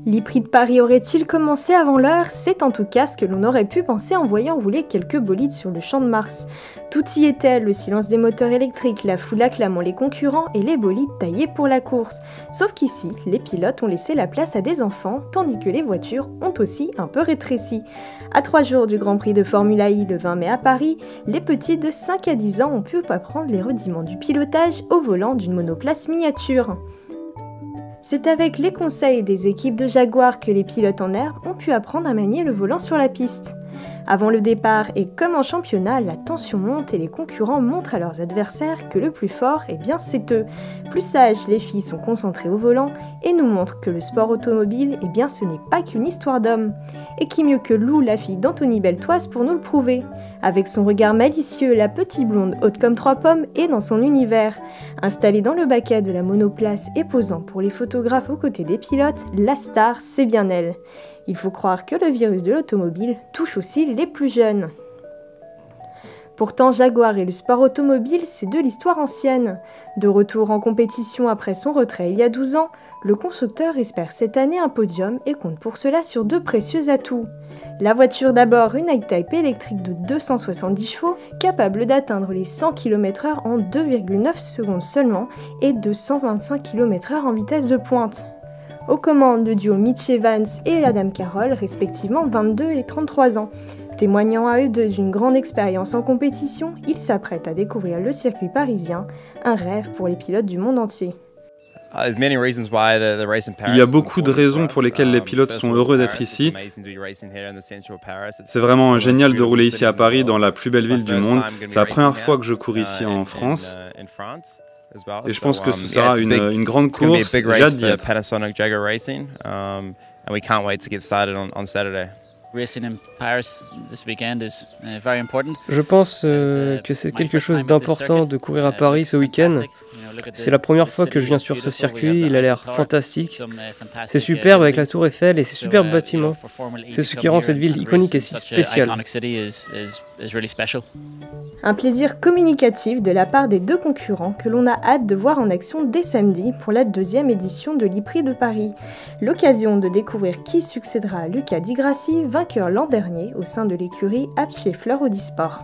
L'E-Prix de Paris aurait-il commencé avant l'heure? C'est en tout cas ce que l'on aurait pu penser en voyant rouler quelques bolides sur le champ de Mars. Tout y était, le silence des moteurs électriques, la foule acclamant les concurrents et les bolides taillés pour la course. Sauf qu'ici, les pilotes ont laissé la place à des enfants, tandis que les voitures ont aussi un peu rétréci. À 3 jours du Grand Prix de Formula I le 20 mai à Paris, les petits de 5 à 10 ans ont pu apprendre les rudiments du pilotage au volant d'une monoplace miniature. C'est avec les conseils des équipes de Jaguar que les pilotes en herbe ont pu apprendre à manier le volant sur la piste. Avant le départ, et comme en championnat, la tension monte et les concurrents montrent à leurs adversaires que le plus fort, c'est eux. Plus sages, les filles sont concentrées au volant et nous montrent que le sport automobile, ce n'est pas qu'une histoire d'hommes. Et qui mieux que Lou, la fille d'Anthony Beltoise, pour nous le prouver. Avec son regard malicieux, la petite blonde haute comme 3 pommes est dans son univers. Installée dans le baquet de la monoplace et posant pour les photographes aux côtés des pilotes, la star, c'est bien elle. Il faut croire que le virus de l'automobile touche aussi les plus jeunes. Pourtant, Jaguar et le sport automobile, c'est de l'histoire ancienne. De retour en compétition après son retrait il y a 12 ans, le constructeur espère cette année un podium et compte pour cela sur 2 précieux atouts. La voiture d'abord, une I-Type électrique de 270 chevaux, capable d'atteindre les 100 km/h en 2,9 secondes seulement et de 125 km/h en vitesse de pointe. Aux commandes, le duo Mitch Evans et Adam Carroll, respectivement 22 et 33 ans. Témoignant à eux deux d'une grande expérience en compétition, ils s'apprêtent à découvrir le circuit parisien, un rêve pour les pilotes du monde entier. Il y a beaucoup de raisons pour lesquelles les pilotes sont heureux d'être ici. C'est vraiment génial de rouler ici à Paris, dans la plus belle ville du monde. C'est la première fois que je cours ici en France. Et je pense que ce sera une grande course. J'ai hâte d'y être. Je pense que c'est quelque chose d'important de courir à Paris ce week-end. C'est la première fois que je viens sur ce circuit, il a l'air fantastique. C'est superbe avec la tour Eiffel et ces superbes bâtiments. C'est ce qui rend cette ville iconique et si spéciale. Un plaisir communicatif de la part des 2 concurrents que l'on a hâte de voir en action dès samedi pour la 2e édition de l'E-Prix de Paris. L'occasion de découvrir qui succédera à Luca Di Grassi, vainqueur l'an dernier au sein de l'écurie Abt Scheffler Audi Sport.